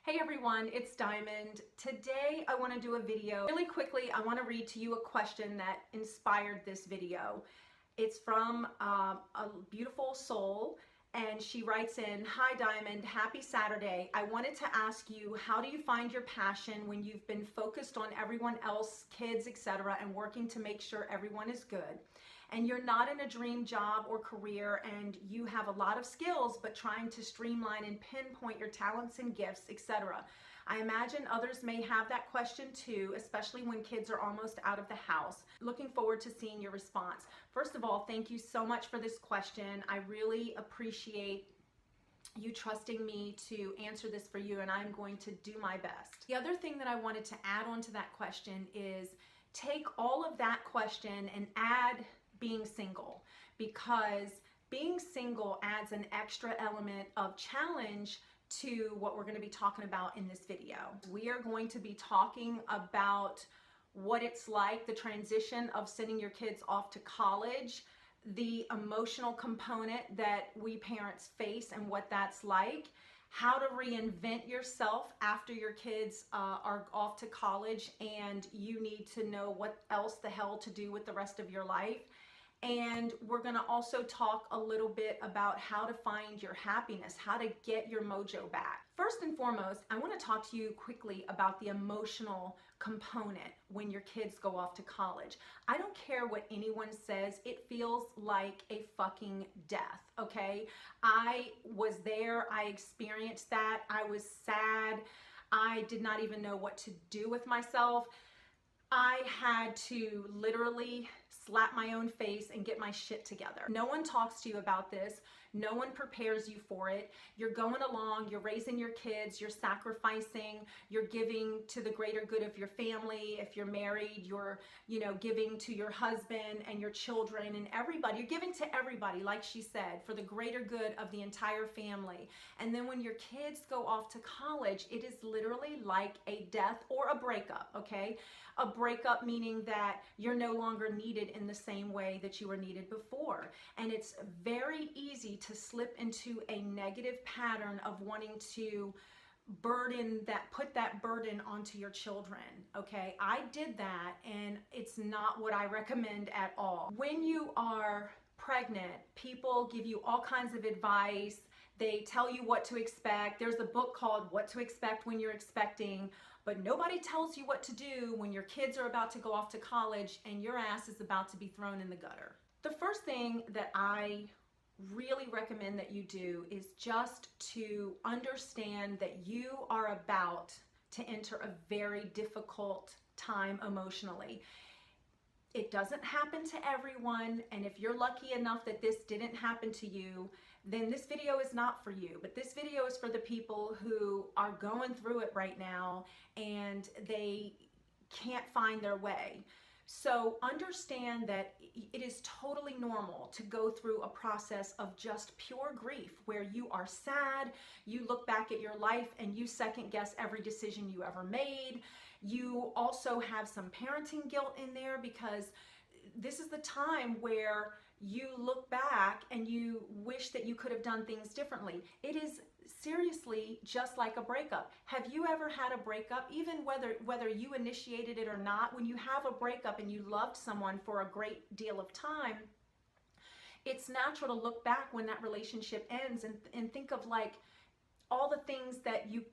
Hey everyone, it's Diamond. Today I want to do a video. Really quickly, I want to read to you a question that inspired this video. It's from a beautiful soul, and she writes in, "Hi Diamond, happy Saturday. I wanted to ask you, how do you find your passion when you've been focused on everyone else, kids, etc., and working to make sure everyone is good? And you're not in a dream job or career, and you have a lot of skills, but trying to streamline and pinpoint your talents and gifts, etc. I imagine others may have that question too, especially when kids are almost out of the house. Looking forward to seeing your response." First of all, thank you so much for this question. I really appreciate you trusting me to answer this for you, and I'm going to do my best. The other thing that I wanted to add on to that question is take all of that question and add being single, because being single adds an extra element of challenge to what we're going to be talking about in this video. We are going to be talking about what it's like, the transition of sending your kids off to college, the emotional component that we parents face and what that's like, how to reinvent yourself after your kids are off to college and you need to know what else the hell to do with the rest of your life. And we're going to also talk a little bit about how to find your happiness, how to get your mojo back. First and foremost, I want to talk to you quickly about the emotional component when your kids go off to college. I don't care what anyone says, it feels like a fucking death, okay? I was there, I experienced that, I was sad, I did not even know what to do with myself. I had to literally slap my own face and get my shit together. No one talks to you about this. No one prepares you for it. You're going along, you're raising your kids, you're sacrificing, you're giving to the greater good of your family. If you're married, you're, giving to your husband and your children and everybody. You're giving to everybody, like she said, for the greater good of the entire family. And then when your kids go off to college, it is literally like a death or a breakup, okay? A breakup meaning that you're no longer needed in the same way that you were needed before. And it's very easy to slip into a negative pattern of wanting to put that burden onto your children, okay? I did that, and it's not what I recommend at all. When you are pregnant, people give you all kinds of advice. They tell you what to expect. There's a book called What to Expect When You're Expecting, but nobody tells you what to do when your kids are about to go off to college and your ass is about to be thrown in the gutter. The first thing that I really recommend that you do is just to understand that you are about to enter a very difficult time emotionally. It doesn't happen to everyone, and if you're lucky enough that this didn't happen to you, then this video is not for you. But this video is for the people who are going through it right now and they can't find their way. So understand that it is totally normal to go through a process of just pure grief where you are sad, you look back at your life and you second guess every decision you ever made. You also have some parenting guilt in there because this is the time where you look back and you wish that you could have done things differently. It is seriously just like a breakup. Have you ever had a breakup, even whether you initiated it or not? When you have a breakup and you loved someone for a great deal of time, it's natural to look back when that relationship ends and think of like all the things that you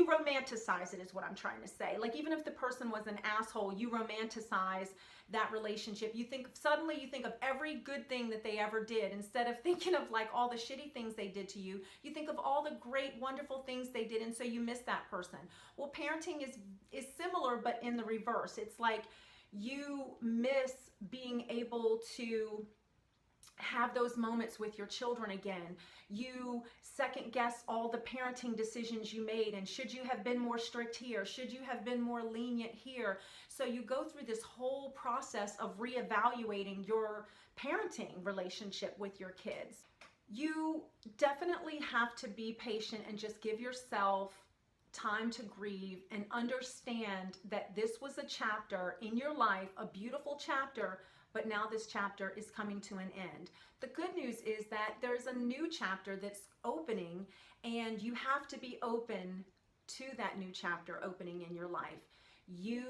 romanticize it, is what I'm trying to say. Like, even if the person was an asshole, you romanticize that relationship. Suddenly you think of every good thing that they ever did. Instead of thinking of like all the shitty things they did to you, you think of all the great, wonderful things they did, and so you miss that person. Well, parenting is similar, but in the reverse. It's like you miss being able to have those moments with your children again. You second guess all the parenting decisions you made, and should you have been more strict here? Should you have been more lenient here? So you go through this whole process of reevaluating your parenting relationship with your kids. You definitely have to be patient and just give yourself time to grieve and understand that this was a chapter in your life, a beautiful chapter, but now this chapter is coming to an end. The good news is that there's a new chapter that's opening, and you have to be open to that new chapter opening in your life. You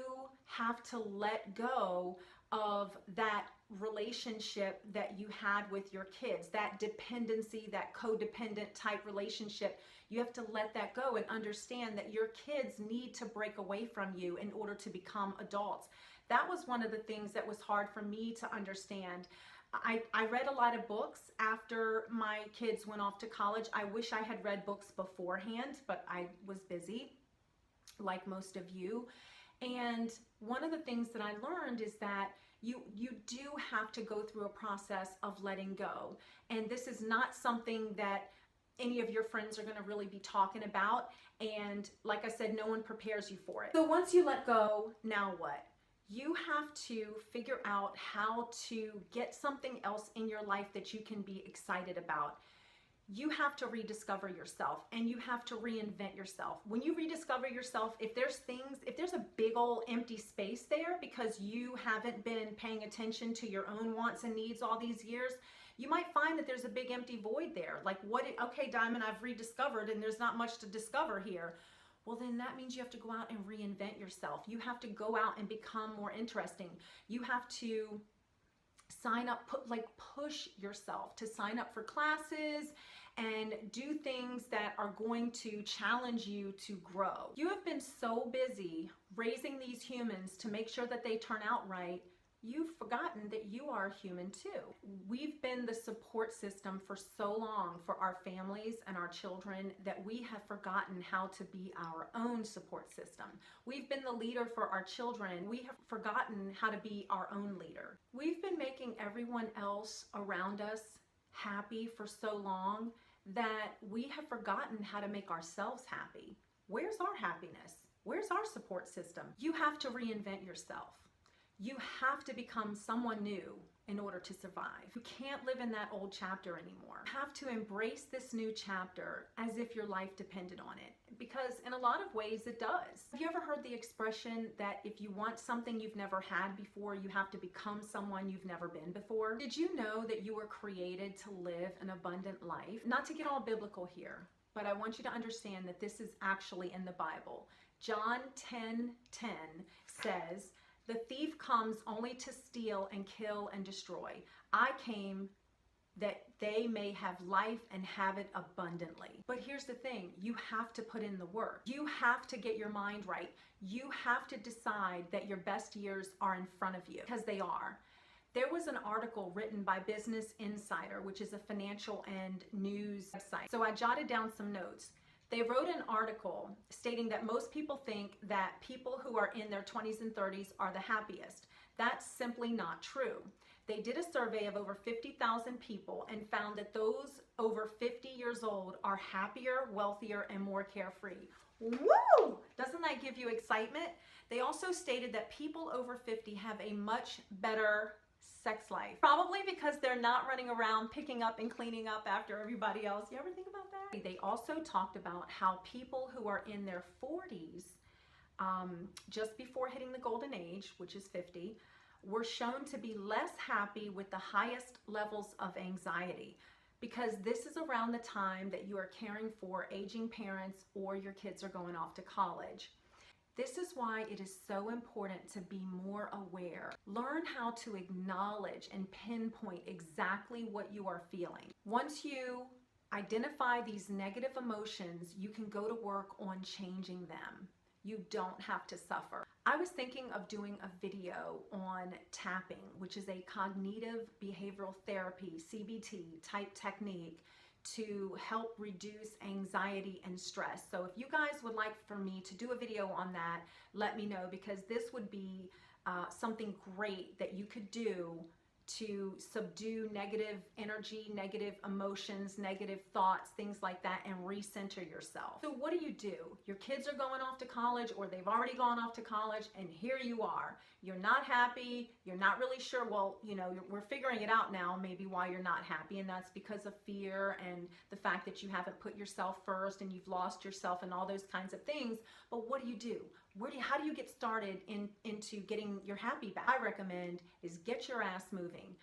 have to let go of that relationship that you had with your kids, that dependency, that codependent type relationship. You have to let that go and understand that your kids need to break away from you in order to become adults. That was one of the things that was hard for me to understand. I read a lot of books after my kids went off to college. I wish I had read books beforehand, but I was busy, like most of you. And one of the things that I learned is that you do have to go through a process of letting go. And this is not something that any of your friends are going to really be talking about. And like I said, no one prepares you for it. So once you let go, now what? You have to figure out how to get something else in your life that you can be excited about. You have to rediscover yourself, and you have to reinvent yourself. When you rediscover yourself, if there's a big old empty space there because you haven't been paying attention to your own wants and needs all these years, you might find that there's a big empty void there. Like, okay, Diamond, I've rediscovered and there's not much to discover here. Well, then that means you have to go out and reinvent yourself. You have to go out and become more interesting. You have to sign up, push yourself to sign up for classes and do things that are going to challenge you to grow. You have been so busy raising these humans to make sure that they turn out right, you've forgotten that you are human too. We've been the support system for so long for our families and our children that we have forgotten how to be our own support system. We've been the leader for our children. We have forgotten how to be our own leader. We've been making everyone else around us happy for so long that we have forgotten how to make ourselves happy. Where's our happiness? Where's our support system? You have to reinvent yourself. You have to become someone new in order to survive. You can't live in that old chapter anymore. You have to embrace this new chapter as if your life depended on it, because in a lot of ways it does. Have you ever heard the expression that if you want something you've never had before, you have to become someone you've never been before? Did you know that you were created to live an abundant life? Not to get all biblical here, but I want you to understand that this is actually in the Bible. John 10:10 says, "The thief comes only to steal and kill and destroy. I came that they may have life and have it abundantly." But here's the thing, you have to put in the work. You have to get your mind right. You have to decide that your best years are in front of you, because they are. There was an article written by Business Insider, which is a financial and news website. So I jotted down some notes. They wrote an article stating that most people think that people who are in their 20s and 30s are the happiest. That's simply not true. They did a survey of over 50,000 people and found that those over 50 years old are happier, wealthier, and more carefree. Woo! Doesn't that give you excitement? They also stated that people over 50 have a much better sex life. Probably because they're not running around picking up and cleaning up after everybody else. You ever think about that? They also talked about how people who are in their 40s, just before hitting the golden age, which is 50, were shown to be less happy with the highest levels of anxiety, because this is around the time that you are caring for aging parents or your kids are going off to college. This is why it is so important to be more aware. Learn how to acknowledge and pinpoint exactly what you are feeling. Once you identify these negative emotions, you can go to work on changing them. You don't have to suffer. I was thinking of doing a video on tapping, which is a cognitive behavioral therapy, CBT type technique, to help reduce anxiety and stress. So if you guys would like for me to do a video on that, let me know, because this would be something great that you could do to subdue negative energy, negative emotions, negative thoughts, things like that, and recenter yourself. So what do? Your kids are going off to college, or they've already gone off to college, and here you are. You're not happy. You're not really sure. Well, you know, we're figuring it out now, maybe why you're not happy, and that's because of fear and the fact that you haven't put yourself first and you've lost yourself and all those kinds of things. But what do? How do you get started into getting your happy back? I recommend is get your ass moving.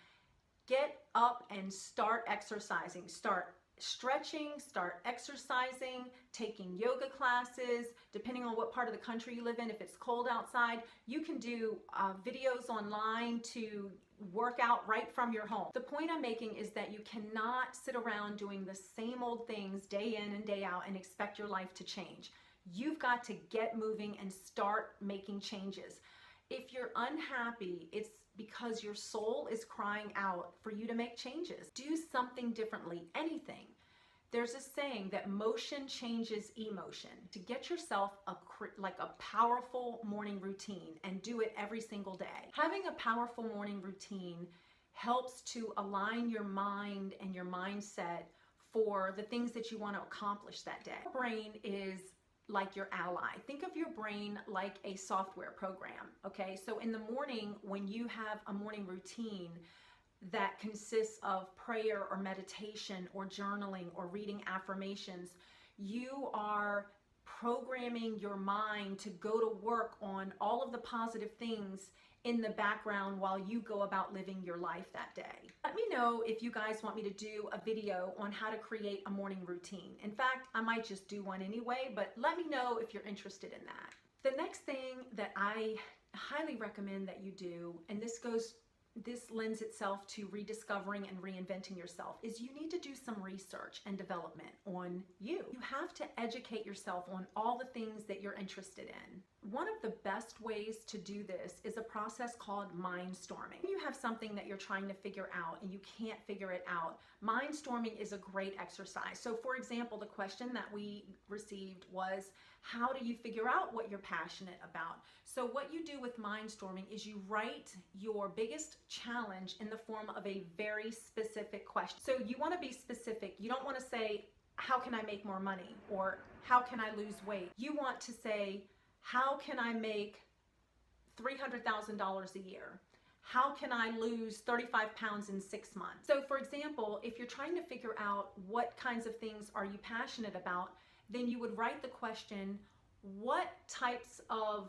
Get up and start exercising. Start stretching, start exercising, taking yoga classes, depending on what part of the country you live in. If it's cold outside, you can do videos online to work out right from your home. The point I'm making is that you cannot sit around doing the same old things day in and day out and expect your life to change. You've got to get moving and start making changes. If you're unhappy, it's because your soul is crying out for you to make changes. Do something differently, anything. There's a saying that motion changes emotion. To get yourself a powerful morning routine and do it every single day. Having a powerful morning routine helps to align your mind and your mindset for the things that you want to accomplish that day. Your brain is like your ally. Think of your brain like a software program, okay? So in the morning, when you have a morning routine that consists of prayer or meditation or journaling or reading affirmations, you are programming your mind to go to work on all of the positive things in the background while you go about living your life that day. Let me know if you guys want me to do a video on how to create a morning routine. In fact, I might just do one anyway, but let me know if you're interested in that. The next thing that I highly recommend that you do, and this lends itself to rediscovering and reinventing yourself, is you need to do some research and development on you. You have to educate yourself on all the things that you're interested in. One of the best ways to do this is a process called mindstorming. When you have something that you're trying to figure out and you can't figure it out, mindstorming is a great exercise. So for example, the question that we received was, how do you figure out what you're passionate about? So what you do with mindstorming is you write your biggest challenge in the form of a very specific question. So you want to be specific. You don't want to say, how can I make more money? Or how can I lose weight? You want to say, how can I make $300,000 a year? How can I lose 35 pounds in 6 months? So for example, if you're trying to figure out what kinds of things are you passionate about, then you would write the question, what types of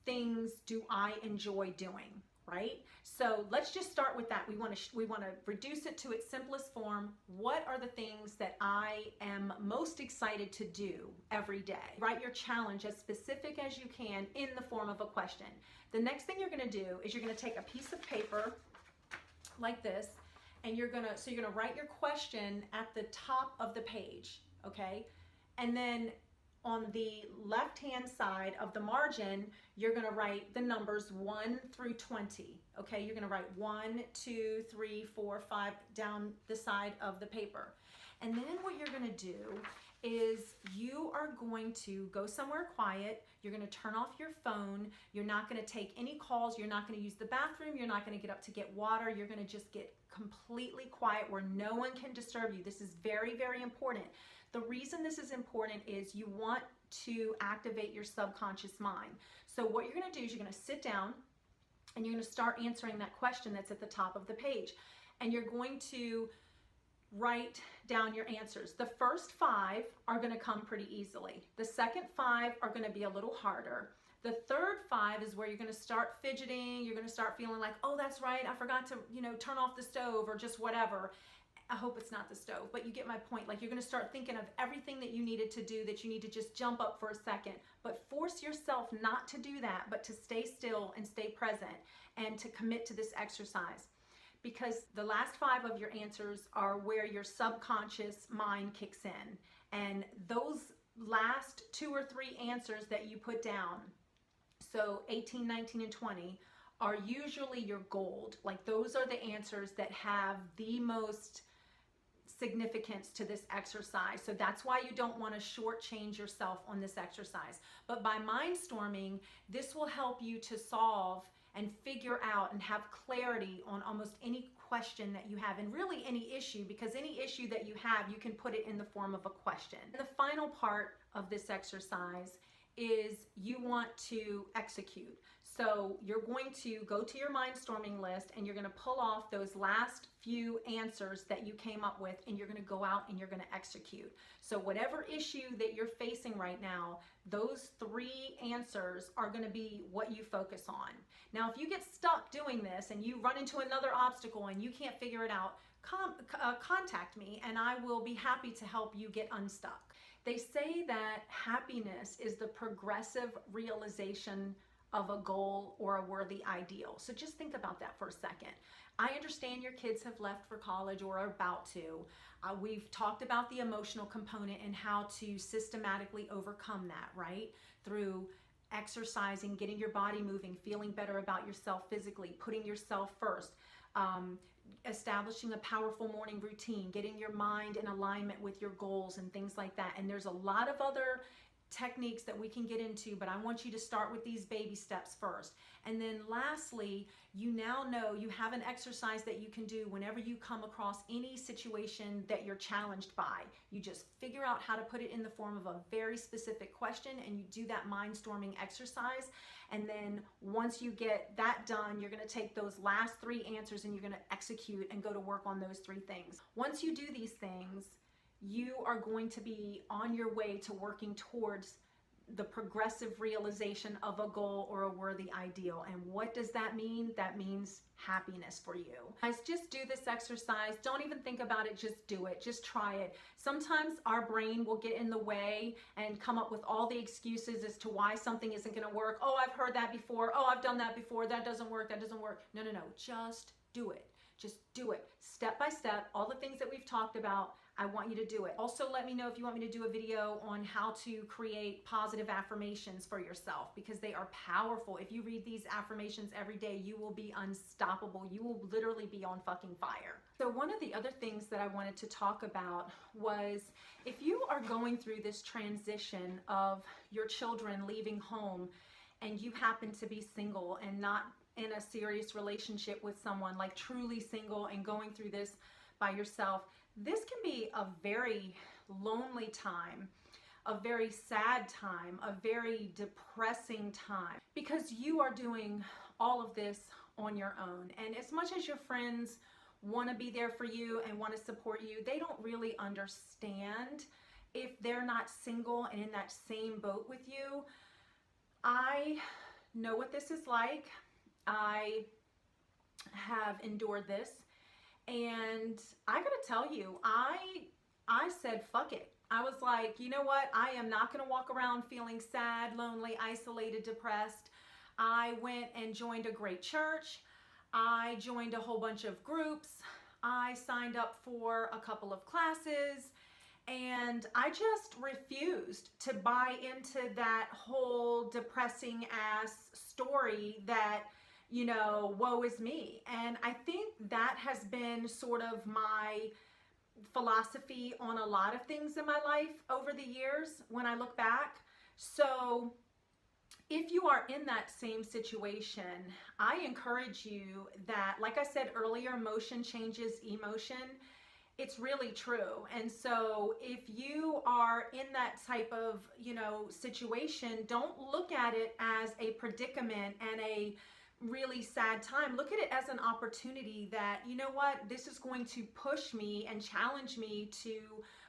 things do I enjoy doing, right? So let's just start with that. We want to reduce it to its simplest form. What are the things that I am most excited to do every day? Write your challenge as specific as you can in the form of a question. The next thing you're going to do is you're going to take a piece of paper like this, and you're going to write your question at the top of the page, okay? And then on the left-hand side of the margin, you're going to write the numbers 1 through 20. Okay, you're going to write 1, 2, 3, 4, 5 down the side of the paper. And then what you're going to do is you are going to go somewhere quiet. You're going to turn off your phone. You're not going to take any calls. You're not going to use the bathroom. You're not going to get up to get water. You're going to just get completely quiet where no one can disturb you. This is very, very important. The reason this is important is you want to activate your subconscious mind. So what you're going to do is you're going to sit down and you're going to start answering that question that's at the top of the page. And you're going to write down your answers. The first 5 are going to come pretty easily. The second 5 are going to be a little harder. The third 5 is where you're going to start fidgeting. You're going to start feeling like, oh, that's right, I forgot to, turn off the stove or just whatever. I hope it's not the stove, but you get my point. Like, you're going to start thinking of everything that you needed to do, that you need to just jump up for a second. But force yourself not to do that, but to stay still and stay present and to commit to this exercise. Because the last 5 of your answers are where your subconscious mind kicks in. And those last 2 or 3 answers that you put down, so 18, 19, and 20, are usually your gold. Like, those are the answers that have the most significance to this exercise. So that's why you don't want to shortchange yourself on this exercise. But by mindstorming, this will help you to solve and figure out and have clarity on almost any question that you have, and really any issue, because any issue that you have, you can put it in the form of a question. And the final part of this exercise is you want to execute. So you're going to go to your mindstorming list and you're going to pull off those last few answers that you came up with, and you're going to go out and you're going to execute. So whatever issue that you're facing right now, those 3 answers are going to be what you focus on. Now, if you get stuck doing this and you run into another obstacle and you can't figure it out, contact me and I will be happy to help you get unstuck. They say that happiness is the progressive realization of a goal or a worthy ideal. So just think about that for a second. I understand your kids have left for college or are about to. We've talked about the emotional component and how to systematically overcome that, right? Through exercising, getting your body moving, feeling better about yourself physically, putting yourself first, establishing a powerful morning routine, getting your mind in alignment with your goals and things like that. And there's a lot of other techniques that we can get into, but I want you to start with these baby steps first. And then lastly, you now know you have an exercise that you can do whenever you come across any situation that you're challenged by. You just figure out how to put it in the form of a very specific question and you do that mind-storming exercise. And then once you get that done, you're going to take those last 3 answers and you're going to execute and go to work on those 3 things. Once you do these things, you are going to be on your way to working towards the progressive realization of a goal or a worthy ideal. And what does that mean? That means happiness for you. Guys, just do this exercise. Don't even think about it. Just do it. Just try it. Sometimes our brain will get in the way and come up with all the excuses as to why something isn't going to work. Oh, I've heard that before. Oh, I've done that before. That doesn't work. That doesn't work. No, no, no. Just do it. Just do it. Step by step. All the things that we've talked about, I want you to do it. Also, let me know if you want me to do a video on how to create positive affirmations for yourself, because they are powerful. If you read these affirmations every day, you will be unstoppable. You will literally be on fucking fire. So one of the other things that I wanted to talk about was, if you are going through this transition of your children leaving home and you happen to be single and not in a serious relationship with someone, like truly single and going through this by yourself, this can be a very lonely time, a very sad time, a very depressing time, because you are doing all of this on your own. And as much as your friends want to be there for you and want to support you, they don't really understand if they're not single and in that same boat with you. I know what this is like. I have endured this. And I gotta tell you, I said, fuck it. I was like, you know what? I am not gonna walk around feeling sad, lonely, isolated, depressed. I went and joined a great church. I joined a whole bunch of groups. I signed up for a couple of classes, and I just refused to buy into that whole depressing ass story that, you know, woe is me. And I think that has been sort of my philosophy on a lot of things in my life over the years when I look back. So if you are in that same situation, I encourage you that, like I said earlier, motion changes emotion. It's really true. And so if you are in that type of, you know, situation, don't look at it as a predicament and a really sad time. Look at it as an opportunity that, you know what, this is going to push me and challenge me to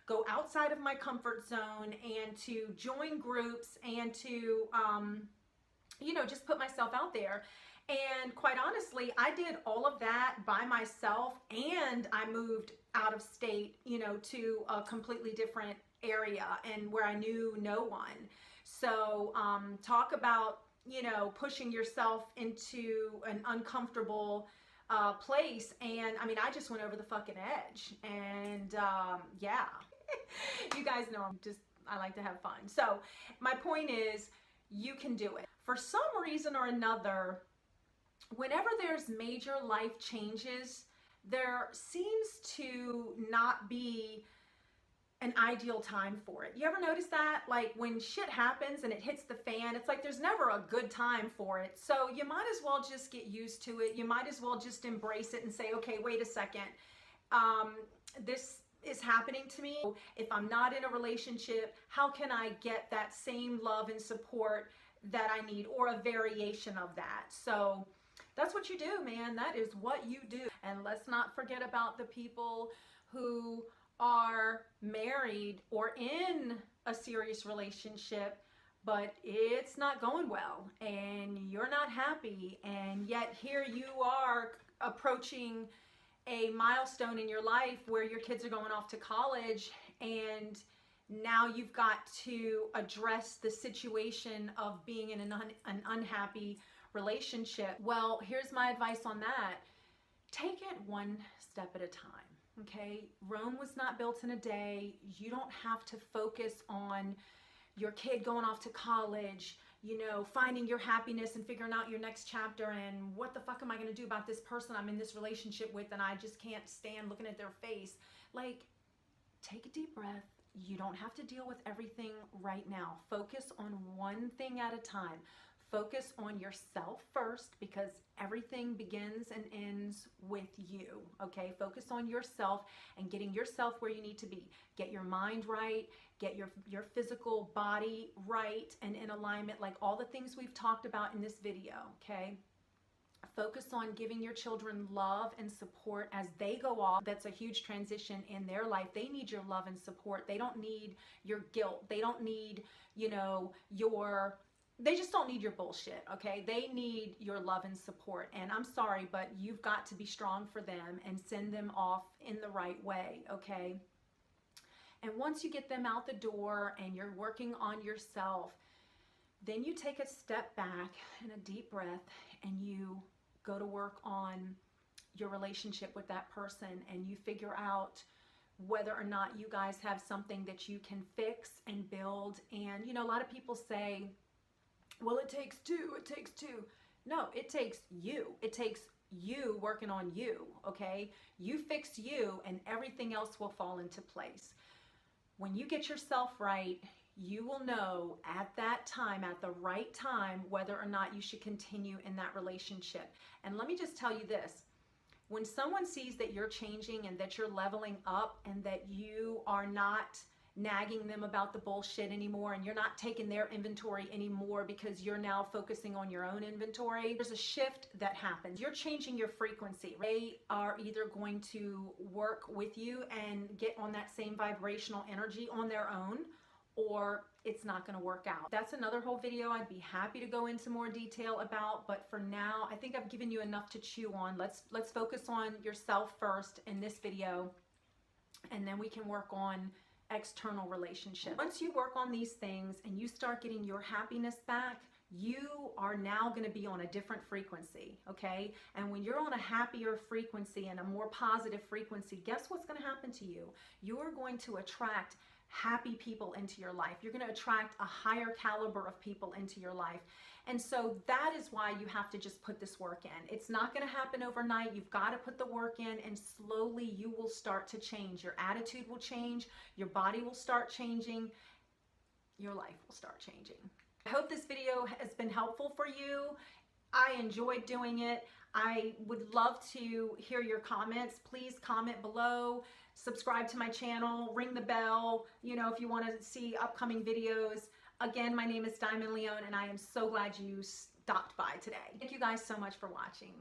go outside of my comfort zone and to join groups and to, you know, just put myself out there. And quite honestly, I did all of that by myself, and I moved out of state, you know, to a completely different area and where I knew no one. So talk about, you know, pushing yourself into an uncomfortable place. And I mean, I just went over the fucking edge. And yeah, you guys know I like to have fun. So my point is, you can do it. For some reason or another, whenever there's major life changes, there seems to not be an ideal time for it. You ever notice that? Like when shit happens and it hits the fan, it's like there's never a good time for it. So you might as well just get used to it. You might as well just embrace it and say, okay, wait a second. This is happening to me. If I'm not in a relationship, how can I get that same love and support that I need, or a variation of that? So that's what you do, man. That is what you do. And let's not forget about the people who are married or in a serious relationship, but it's not going well and you're not happy, and yet here you are approaching a milestone in your life where your kids are going off to college, and now you've got to address the situation of being in an unhappy relationship. Well, here's my advice on that. Take it one step at a time, okay? Rome was not built in a day. You don't have to focus on your kid going off to college, you know, finding your happiness and figuring out your next chapter and what the fuck am I going to do about this person I'm in this relationship with and I just can't stand looking at their face. Like, take a deep breath. You don't have to deal with everything right now. Focus on one thing at a time. Focus on yourself first, because everything begins and ends with you, okay? Focus on yourself and getting yourself where you need to be. Get your mind right, get your physical body right and in alignment, like all the things we've talked about in this video, okay? Focus on giving your children love and support as they go off. That's a huge transition in their life. They need your love and support. They don't need your guilt. They don't need, you know, they just don't need your bullshit, okay? They need your love and support. And I'm sorry, but you've got to be strong for them and send them off in the right way, okay? And once you get them out the door and you're working on yourself, then you take a step back and a deep breath and you go to work on your relationship with that person, and you figure out whether or not you guys have something that you can fix and build. And, you know, a lot of people say, well, it takes two. No, it takes you. It takes you working on you, okay? You fix you and everything else will fall into place. When you get yourself right, you will know at that time, at the right time, whether or not you should continue in that relationship. And let me just tell you this. When someone sees that you're changing and that you're leveling up and that you are not nagging them about the bullshit anymore and you're not taking their inventory anymore because you're now focusing on your own inventory, there's a shift that happens. You're changing your frequency. They are either going to work with you and get on that same vibrational energy on their own, or it's not going to work out. That's another whole video I'd be happy to go into more detail about, but for now I think I've given you enough to chew on. Let's focus on yourself first in this video, and then we can work on external relationships. Once you work on these things and you start getting your happiness back, you are now going to be on a different frequency, okay? And when you're on a happier frequency and a more positive frequency, guess what's going to happen to you? You're going to attract happy people into your life. You're going to attract a higher caliber of people into your life. And so that is why you have to just put this work in. It's not going to happen overnight. You've got to put the work in, and slowly you will start to change. Your attitude will change. Your body will start changing. Your life will start changing. I hope this video has been helpful for you. I enjoyed doing it. I would love to hear your comments. Please comment below. Subscribe to my channel. Ring the bell, you know, if you want to see upcoming videos. Again, my name is Diamond Leone, and I am so glad you stopped by today. Thank you guys so much for watching.